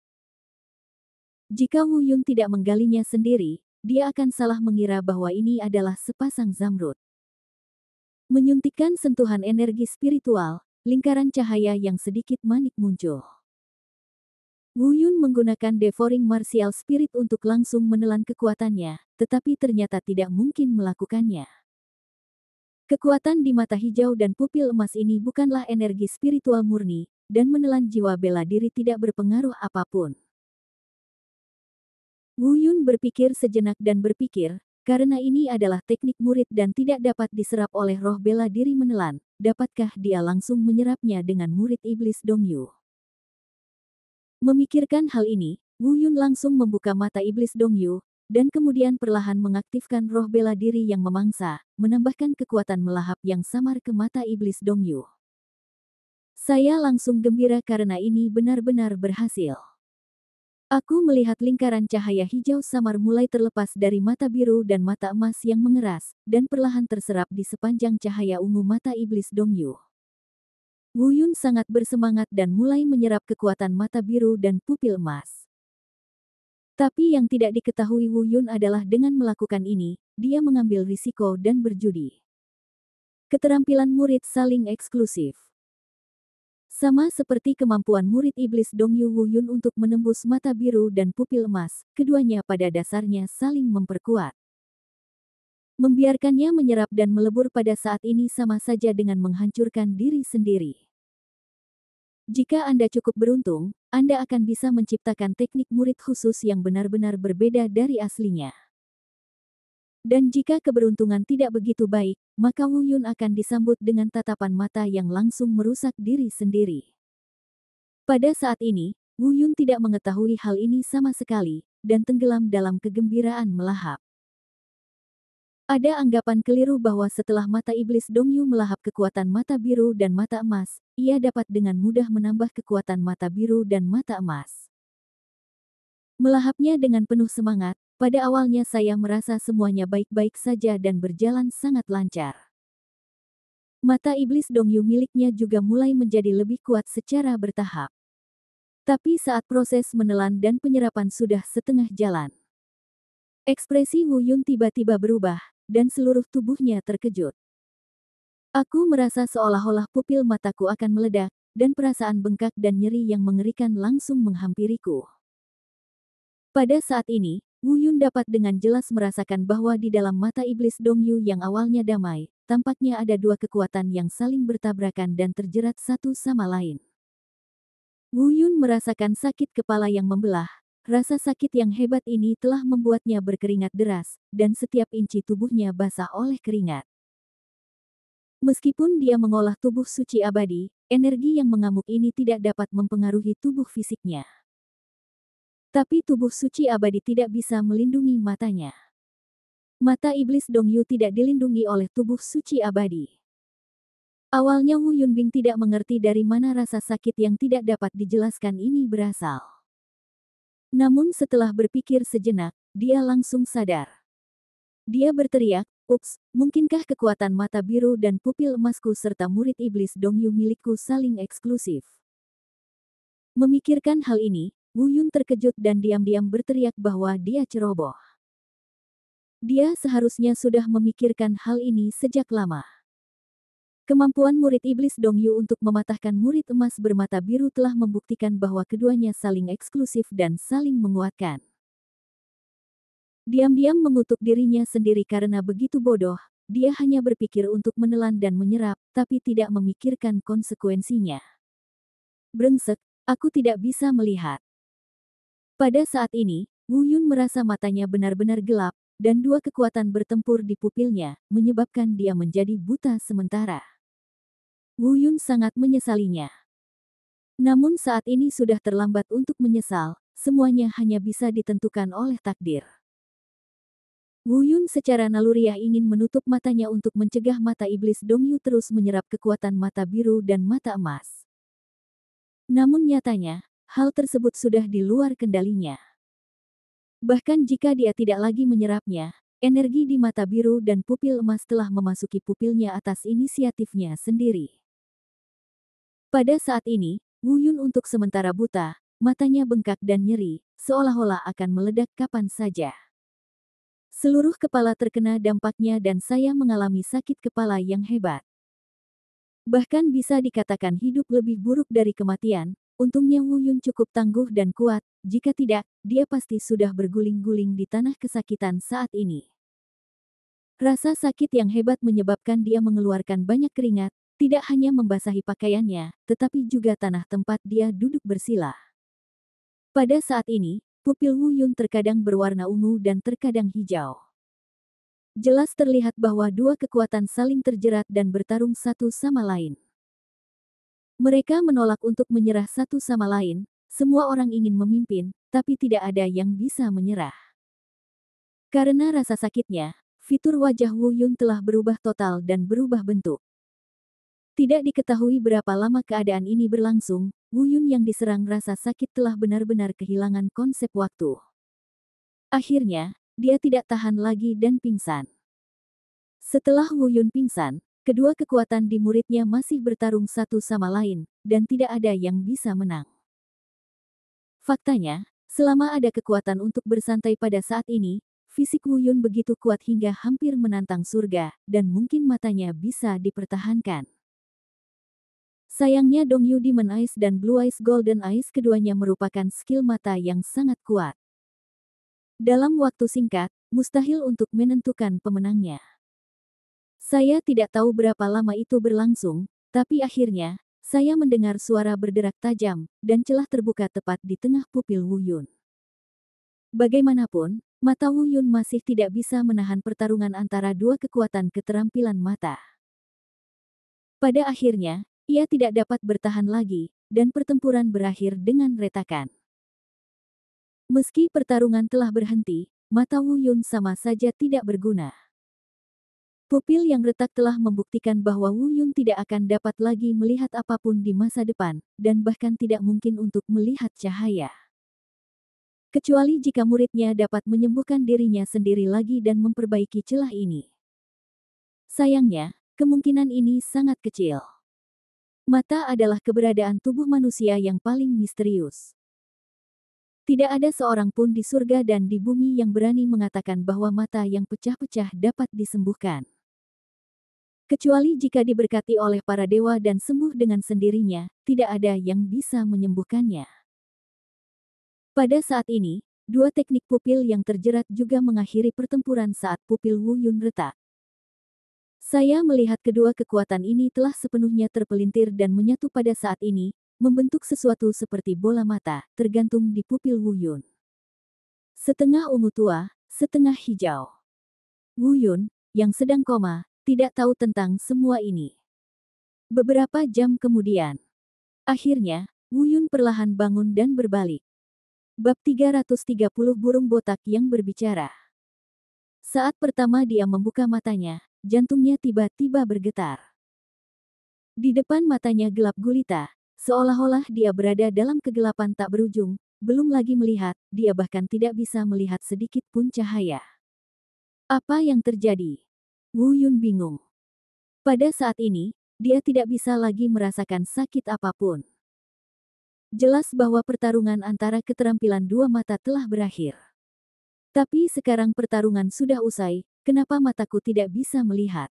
Jika Wu Yun tidak menggalinya sendiri, dia akan salah mengira bahwa ini adalah sepasang zamrud. Menyuntikkan sentuhan energi spiritual, lingkaran cahaya yang sedikit manik muncul. Wu Yun menggunakan Devouring Martial Spirit untuk langsung menelan kekuatannya, tetapi ternyata tidak mungkin melakukannya. Kekuatan di mata hijau dan pupil emas ini bukanlah energi spiritual murni, dan menelan jiwa bela diri tidak berpengaruh apapun. Wu Yun berpikir sejenak dan berpikir, karena ini adalah teknik murid dan tidak dapat diserap oleh roh bela diri menelan, dapatkah dia langsung menyerapnya dengan murid iblis Dongyu? Memikirkan hal ini, Wu Yun langsung membuka mata iblis Dongyu, dan kemudian perlahan mengaktifkan roh bela diri yang memangsa, menambahkan kekuatan melahap yang samar ke mata iblis Dongyu. Saya langsung gembira karena ini benar-benar berhasil. Aku melihat lingkaran cahaya hijau samar mulai terlepas dari mata biru dan mata emas yang mengeras, dan perlahan terserap di sepanjang cahaya ungu mata iblis Dongyu. Wu Yun sangat bersemangat dan mulai menyerap kekuatan mata biru dan pupil emas. Tapi yang tidak diketahui Wu Yun adalah dengan melakukan ini, dia mengambil risiko dan berjudi. Keterampilan murid saling eksklusif. Sama seperti kemampuan murid iblis Dongyu Wu Yun untuk menembus mata biru dan pupil emas, keduanya pada dasarnya saling memperkuat. Membiarkannya menyerap dan melebur pada saat ini sama saja dengan menghancurkan diri sendiri. Jika Anda cukup beruntung, Anda akan bisa menciptakan teknik murid khusus yang benar-benar berbeda dari aslinya. Dan jika keberuntungan tidak begitu baik, maka Wu Yun akan disambut dengan tatapan mata yang langsung merusak diri sendiri. Pada saat ini, Wu Yun tidak mengetahui hal ini sama sekali, dan tenggelam dalam kegembiraan melahap. Ada anggapan keliru bahwa setelah mata iblis Dongyu melahap kekuatan mata biru dan mata emas, ia dapat dengan mudah menambah kekuatan mata biru dan mata emas. Melahapnya dengan penuh semangat, pada awalnya saya merasa semuanya baik-baik saja dan berjalan sangat lancar. Mata iblis Dongyu miliknya juga mulai menjadi lebih kuat secara bertahap. Tapi saat proses menelan dan penyerapan sudah setengah jalan, ekspresi Wu Yun tiba-tiba berubah, dan seluruh tubuhnya terkejut. Aku merasa seolah-olah pupil mataku akan meledak, dan perasaan bengkak dan nyeri yang mengerikan langsung menghampiriku. Pada saat ini, Wu Yun dapat dengan jelas merasakan bahwa di dalam mata iblis Dongyu yang awalnya damai, tampaknya ada dua kekuatan yang saling bertabrakan dan terjerat satu sama lain. Wu Yun merasakan sakit kepala yang membelah. Rasa sakit yang hebat ini telah membuatnya berkeringat deras, dan setiap inci tubuhnya basah oleh keringat. Meskipun dia mengolah tubuh suci abadi, energi yang mengamuk ini tidak dapat mempengaruhi tubuh fisiknya. Tapi tubuh suci abadi tidak bisa melindungi matanya. Mata iblis Dongyu tidak dilindungi oleh tubuh suci abadi. Awalnya Wu Yunbing tidak mengerti dari mana rasa sakit yang tidak dapat dijelaskan ini berasal. Namun setelah berpikir sejenak, dia langsung sadar. Dia berteriak, "Ups, mungkinkah kekuatan mata biru dan pupil emasku serta murid iblis Dongyu milikku saling eksklusif?" Memikirkan hal ini, Wu Yun terkejut dan diam-diam berteriak bahwa dia ceroboh. Dia seharusnya sudah memikirkan hal ini sejak lama. Kemampuan murid iblis Dongyu untuk mematahkan murid emas bermata biru telah membuktikan bahwa keduanya saling eksklusif dan saling menguatkan. Diam-diam mengutuk dirinya sendiri karena begitu bodoh, dia hanya berpikir untuk menelan dan menyerap, tapi tidak memikirkan konsekuensinya. Brengsek, aku tidak bisa melihat. Pada saat ini, Wu Yun merasa matanya benar-benar gelap, dan dua kekuatan bertempur di pupilnya, menyebabkan dia menjadi buta sementara. Wu Yun sangat menyesalinya. Namun saat ini sudah terlambat untuk menyesal, semuanya hanya bisa ditentukan oleh takdir. Wu Yun secara naluriah ingin menutup matanya untuk mencegah mata iblis Dongyu terus menyerap kekuatan mata biru dan mata emas. Namun nyatanya, hal tersebut sudah di luar kendalinya. Bahkan jika dia tidak lagi menyerapnya, energi di mata biru dan pupil emas telah memasuki pupilnya atas inisiatifnya sendiri. Pada saat ini, Wu Yun untuk sementara buta, matanya bengkak dan nyeri, seolah-olah akan meledak kapan saja. Seluruh kepala terkena dampaknya dan saya mengalami sakit kepala yang hebat. Bahkan bisa dikatakan hidup lebih buruk dari kematian. Untungnya Wu Yun cukup tangguh dan kuat, jika tidak, dia pasti sudah berguling-guling di tanah kesakitan saat ini. Rasa sakit yang hebat menyebabkan dia mengeluarkan banyak keringat, tidak hanya membasahi pakaiannya, tetapi juga tanah tempat dia duduk bersila. Pada saat ini, pupil Wu Yun terkadang berwarna ungu dan terkadang hijau. Jelas terlihat bahwa dua kekuatan saling terjerat dan bertarung satu sama lain. Mereka menolak untuk menyerah satu sama lain, semua orang ingin memimpin, tapi tidak ada yang bisa menyerah. Karena rasa sakitnya, fitur wajah Wu Yun telah berubah total dan berubah bentuk. Tidak diketahui berapa lama keadaan ini berlangsung, Wu Yun yang diserang rasa sakit telah benar-benar kehilangan konsep waktu. Akhirnya, dia tidak tahan lagi dan pingsan. Setelah Wu Yun pingsan, kedua kekuatan di muridnya masih bertarung satu sama lain, dan tidak ada yang bisa menang. Faktanya, selama ada kekuatan untuk bersantai pada saat ini, fisik Wu Yun begitu kuat hingga hampir menantang surga, dan mungkin matanya bisa dipertahankan. Sayangnya Dongyu Demon Eyes dan Blue Eyes Golden Eyes keduanya merupakan skill mata yang sangat kuat. Dalam waktu singkat, mustahil untuk menentukan pemenangnya. Saya tidak tahu berapa lama itu berlangsung, tapi akhirnya, saya mendengar suara berderak tajam, dan celah terbuka tepat di tengah pupil Wu Yun. Bagaimanapun, mata Wu Yun masih tidak bisa menahan pertarungan antara dua kekuatan keterampilan mata. Pada akhirnya, ia tidak dapat bertahan lagi, dan pertempuran berakhir dengan retakan. Meski pertarungan telah berhenti, mata Wu Yun sama saja tidak berguna. Pupil yang retak telah membuktikan bahwa Wu Yun tidak akan dapat lagi melihat apapun di masa depan, dan bahkan tidak mungkin untuk melihat cahaya. Kecuali jika muridnya dapat menyembuhkan dirinya sendiri lagi dan memperbaiki celah ini. Sayangnya, kemungkinan ini sangat kecil. Mata adalah keberadaan tubuh manusia yang paling misterius. Tidak ada seorang pun di surga dan di bumi yang berani mengatakan bahwa mata yang pecah-pecah dapat disembuhkan. Kecuali jika diberkati oleh para dewa dan sembuh dengan sendirinya, tidak ada yang bisa menyembuhkannya. Pada saat ini, dua teknik pupil yang terjerat juga mengakhiri pertempuran saat pupil Wu Yun retak. Saya melihat kedua kekuatan ini telah sepenuhnya terpelintir dan menyatu pada saat ini, membentuk sesuatu seperti bola mata, tergantung di pupil Wu Yun. Setengah ungu tua, setengah hijau. Wu Yun, yang sedang koma, tidak tahu tentang semua ini. Beberapa jam kemudian, akhirnya, Wu Yun perlahan bangun dan berbalik. Bab 330 Burung Botak yang Berbicara. Saat pertama dia membuka matanya, jantungnya tiba-tiba bergetar. Di depan matanya gelap gulita, seolah-olah dia berada dalam kegelapan tak berujung, belum lagi melihat, dia bahkan tidak bisa melihat sedikit pun cahaya. Apa yang terjadi? Wu Yun bingung. Pada saat ini, dia tidak bisa lagi merasakan sakit apapun. Jelas bahwa pertarungan antara keterampilan dua mata telah berakhir. Tapi sekarang pertarungan sudah usai, kenapa mataku tidak bisa melihat?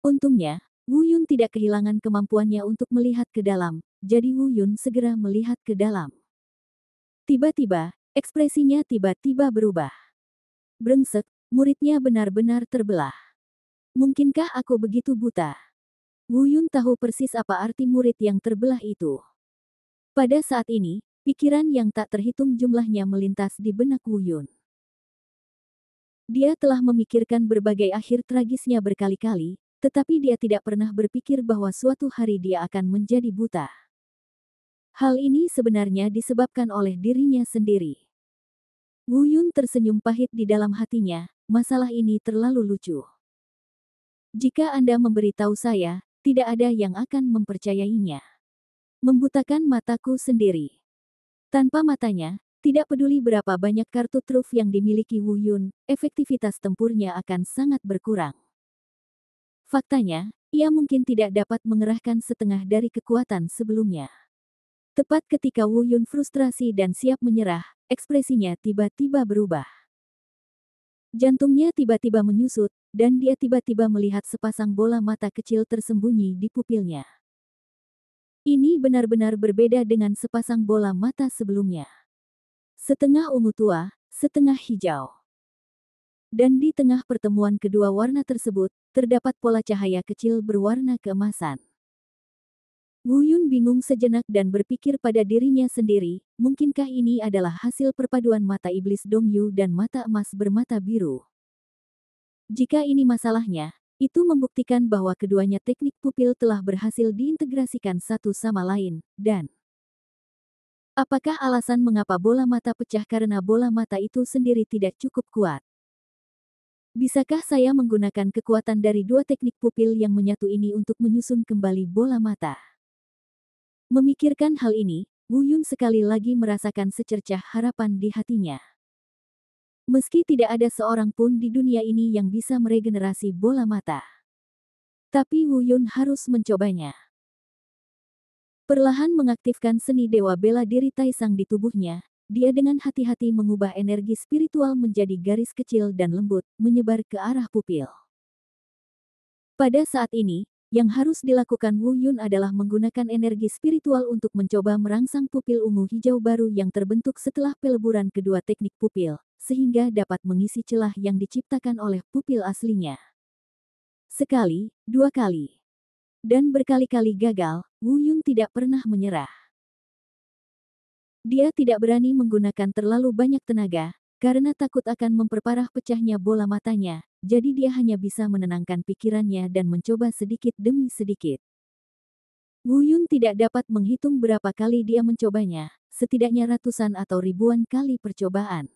Untungnya, Wu Yun tidak kehilangan kemampuannya untuk melihat ke dalam, jadi Wu Yun segera melihat ke dalam. Tiba-tiba, ekspresinya tiba-tiba berubah. Brengsek, muridnya benar-benar terbelah. Mungkinkah aku begitu buta? Wu Yun tahu persis apa arti murid yang terbelah itu. Pada saat ini, pikiran yang tak terhitung jumlahnya melintas di benak Wu Yun. Dia telah memikirkan berbagai akhir tragisnya berkali-kali, tetapi dia tidak pernah berpikir bahwa suatu hari dia akan menjadi buta. Hal ini sebenarnya disebabkan oleh dirinya sendiri. Wu Yun tersenyum pahit di dalam hatinya, masalah ini terlalu lucu. Jika Anda memberitahu saya, tidak ada yang akan mempercayainya. Membutakan mataku sendiri. Tanpa matanya, tidak peduli berapa banyak kartu truf yang dimiliki Wu Yun, efektivitas tempurnya akan sangat berkurang. Faktanya, ia mungkin tidak dapat mengerahkan setengah dari kekuatan sebelumnya. Tepat ketika Wu Yun frustrasi dan siap menyerah, ekspresinya tiba-tiba berubah. Jantungnya tiba-tiba menyusut, dan dia tiba-tiba melihat sepasang bola mata kecil tersembunyi di pupilnya. Ini benar-benar berbeda dengan sepasang bola mata sebelumnya. Setengah ungu tua, setengah hijau. Dan di tengah pertemuan kedua warna tersebut, terdapat pola cahaya kecil berwarna keemasan. Wu Yun bingung sejenak dan berpikir pada dirinya sendiri, mungkinkah ini adalah hasil perpaduan mata iblis Dongyu dan mata emas bermata biru? Jika ini masalahnya, itu membuktikan bahwa keduanya teknik pupil telah berhasil diintegrasikan satu sama lain, dan apakah alasan mengapa bola mata pecah karena bola mata itu sendiri tidak cukup kuat? Bisakah saya menggunakan kekuatan dari dua teknik pupil yang menyatu ini untuk menyusun kembali bola mata? Memikirkan hal ini, Wu Yun sekali lagi merasakan secercah harapan di hatinya. Meski tidak ada seorang pun di dunia ini yang bisa meregenerasi bola mata. Tapi Wu Yun harus mencobanya. Perlahan mengaktifkan seni dewa bela diri Taisang di tubuhnya, dia dengan hati-hati mengubah energi spiritual menjadi garis kecil dan lembut, menyebar ke arah pupil. Pada saat ini, yang harus dilakukan Wu Yun adalah menggunakan energi spiritual untuk mencoba merangsang pupil ungu hijau baru yang terbentuk setelah peleburan kedua teknik pupil, sehingga dapat mengisi celah yang diciptakan oleh pupil aslinya. Sekali, dua kali, dan berkali-kali gagal, Wu Yun tidak pernah menyerah. Dia tidak berani menggunakan terlalu banyak tenaga, karena takut akan memperparah pecahnya bola matanya, jadi dia hanya bisa menenangkan pikirannya dan mencoba sedikit demi sedikit. Wu Yun tidak dapat menghitung berapa kali dia mencobanya, setidaknya ratusan atau ribuan kali percobaan.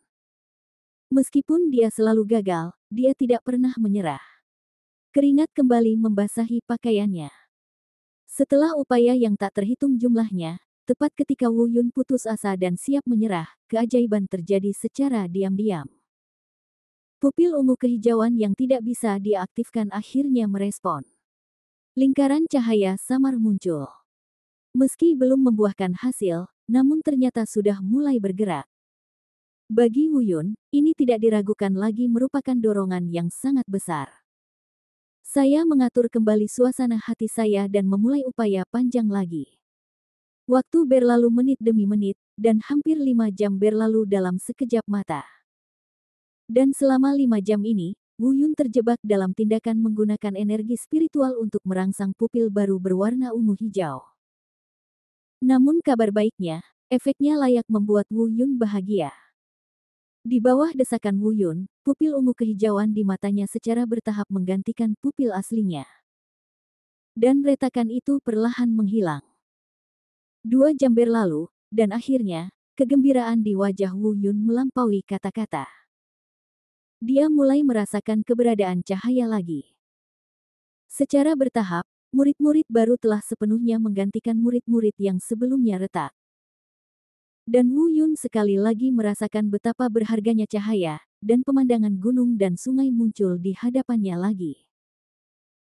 Meskipun dia selalu gagal, dia tidak pernah menyerah. Keringat kembali membasahi pakaiannya. Setelah upaya yang tak terhitung jumlahnya, tepat ketika Wu Yun putus asa dan siap menyerah, keajaiban terjadi secara diam-diam. Pupil ungu kehijauan yang tidak bisa diaktifkan akhirnya merespon. Lingkaran cahaya samar muncul. Meski belum membuahkan hasil, namun ternyata sudah mulai bergerak. Bagi Wu Yun, ini tidak diragukan lagi merupakan dorongan yang sangat besar. Saya mengatur kembali suasana hati saya dan memulai upaya panjang lagi. Waktu berlalu menit demi menit, dan hampir 5 jam berlalu dalam sekejap mata. Dan selama 5 jam ini, Wu Yun terjebak dalam tindakan menggunakan energi spiritual untuk merangsang pupil baru berwarna ungu hijau. Namun kabar baiknya, efeknya layak membuat Wu Yun bahagia. Di bawah desakan Wu Yun, pupil ungu kehijauan di matanya secara bertahap menggantikan pupil aslinya. Dan retakan itu perlahan menghilang. 2 jam berlalu, dan akhirnya, kegembiraan di wajah Wu Yun melampaui kata-kata. Dia mulai merasakan keberadaan cahaya lagi. Secara bertahap, murid-murid baru telah sepenuhnya menggantikan murid-murid yang sebelumnya retak. Dan Wu Yun sekali lagi merasakan betapa berharganya cahaya, dan pemandangan gunung dan sungai muncul di hadapannya lagi.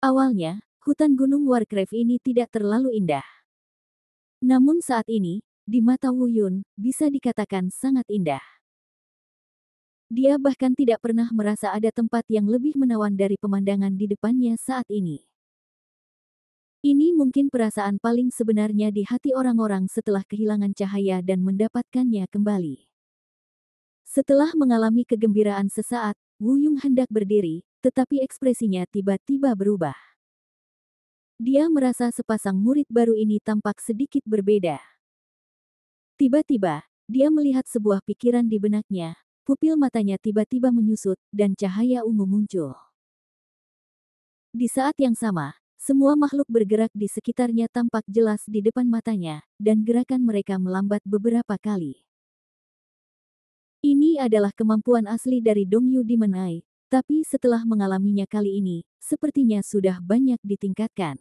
Awalnya, hutan gunung Warcraft ini tidak terlalu indah. Namun saat ini, di mata Wu Yun, bisa dikatakan sangat indah. Dia bahkan tidak pernah merasa ada tempat yang lebih menawan dari pemandangan di depannya saat ini. Ini mungkin perasaan paling sebenarnya di hati orang-orang setelah kehilangan cahaya dan mendapatkannya kembali. Setelah mengalami kegembiraan sesaat, Wu Yun hendak berdiri, tetapi ekspresinya tiba-tiba berubah. Dia merasa sepasang murid baru ini tampak sedikit berbeda. Tiba-tiba, dia melihat sebuah pikiran di benaknya. Pupil matanya tiba-tiba menyusut, dan cahaya ungu muncul. Di saat yang sama, semua makhluk bergerak di sekitarnya tampak jelas di depan matanya, dan gerakan mereka melambat beberapa kali. Ini adalah kemampuan asli dari Dongyu Demon Eye, tapi setelah mengalaminya kali ini, sepertinya sudah banyak ditingkatkan.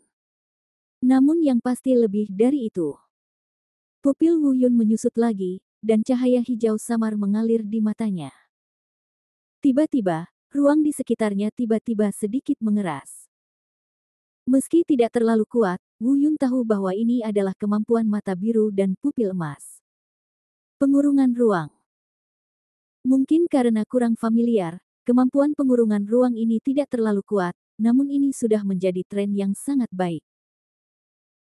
Namun yang pasti lebih dari itu. Pupil Wu Yun menyusut lagi, dan cahaya hijau samar mengalir di matanya. Tiba-tiba, ruang di sekitarnya tiba-tiba sedikit mengeras. Meski tidak terlalu kuat, Wu Yun tahu bahwa ini adalah kemampuan mata biru dan pupil emas. Pengurungan ruang. Mungkin karena kurang familiar, kemampuan pengurungan ruang ini tidak terlalu kuat, namun ini sudah menjadi tren yang sangat baik.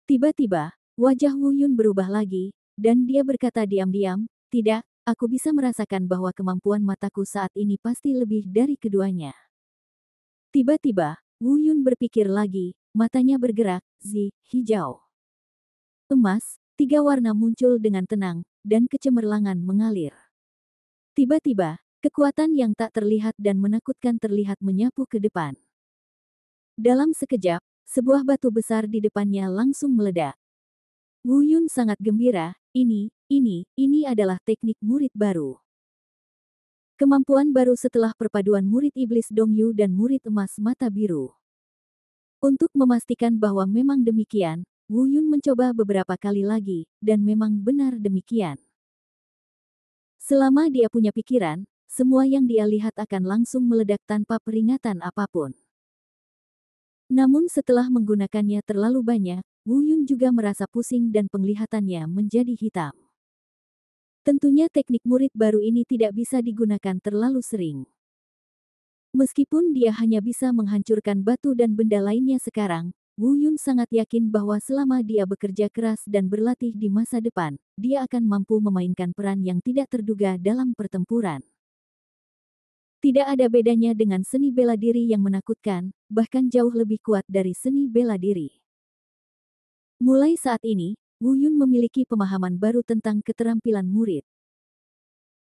Tiba-tiba, wajah Wu Yun berubah lagi, dan dia berkata diam-diam, "Tidak, aku bisa merasakan bahwa kemampuan mataku saat ini pasti lebih dari keduanya." Tiba-tiba, Wu Yun berpikir lagi, matanya bergerak, hijau, emas, 3 warna muncul dengan tenang, dan kecemerlangan mengalir. Tiba-tiba, kekuatan yang tak terlihat dan menakutkan terlihat menyapu ke depan. Dalam sekejap, sebuah batu besar di depannya langsung meledak. Wu Yun sangat gembira, ini adalah teknik murid baru. Kemampuan baru setelah perpaduan murid iblis Dongyu dan murid emas mata biru. Untuk memastikan bahwa memang demikian, Wu Yun mencoba beberapa kali lagi, dan memang benar demikian. Selama dia punya pikiran, semua yang dia lihat akan langsung meledak tanpa peringatan apapun. Namun setelah menggunakannya terlalu banyak, Wu Yun juga merasa pusing dan penglihatannya menjadi hitam. Tentunya teknik murid baru ini tidak bisa digunakan terlalu sering. Meskipun dia hanya bisa menghancurkan batu dan benda lainnya sekarang, Wu Yun sangat yakin bahwa selama dia bekerja keras dan berlatih di masa depan, dia akan mampu memainkan peran yang tidak terduga dalam pertempuran. Tidak ada bedanya dengan seni bela diri yang menakutkan, bahkan jauh lebih kuat dari seni bela diri. Mulai saat ini, Wu Yun memiliki pemahaman baru tentang keterampilan murid.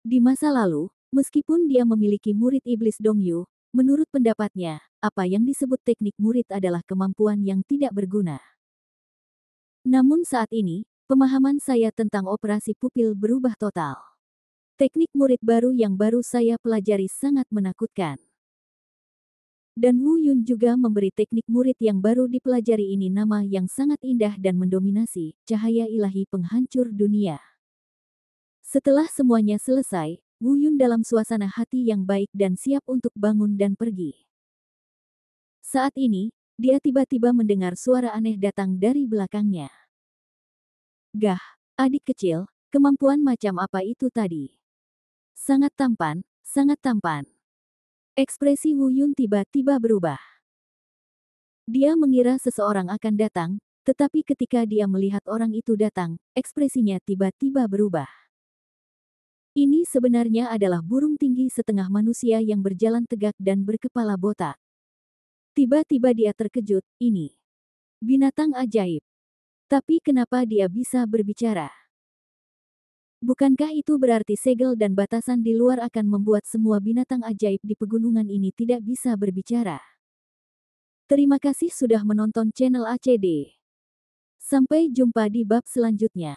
Di masa lalu, meskipun dia memiliki murid iblis Dongyu, menurut pendapatnya, apa yang disebut teknik murid adalah kemampuan yang tidak berguna. Namun saat ini, pemahaman saya tentang operasi pupil berubah total. Teknik murid baru yang baru saya pelajari sangat menakutkan. Dan Wu Yun juga memberi teknik murid yang baru dipelajari ini nama yang sangat indah dan mendominasi, cahaya ilahi penghancur dunia. Setelah semuanya selesai, Wu Yun dalam suasana hati yang baik dan siap untuk bangun dan pergi. Saat ini, dia tiba-tiba mendengar suara aneh datang dari belakangnya. "Gah, adik kecil, kemampuan macam apa itu tadi? Sangat tampan, sangat tampan." Ekspresi Wu Yun tiba-tiba berubah. Dia mengira seseorang akan datang, tetapi ketika dia melihat orang itu datang, ekspresinya tiba-tiba berubah. Ini sebenarnya adalah burung tinggi setengah manusia yang berjalan tegak dan berkepala botak. Tiba-tiba dia terkejut, ini binatang ajaib. Tapi kenapa dia bisa berbicara? Bukankah itu berarti segel dan batasan di luar akan membuat semua binatang ajaib di pegunungan ini tidak bisa berbicara? Terima kasih sudah menonton channel ACD. Sampai jumpa di bab selanjutnya.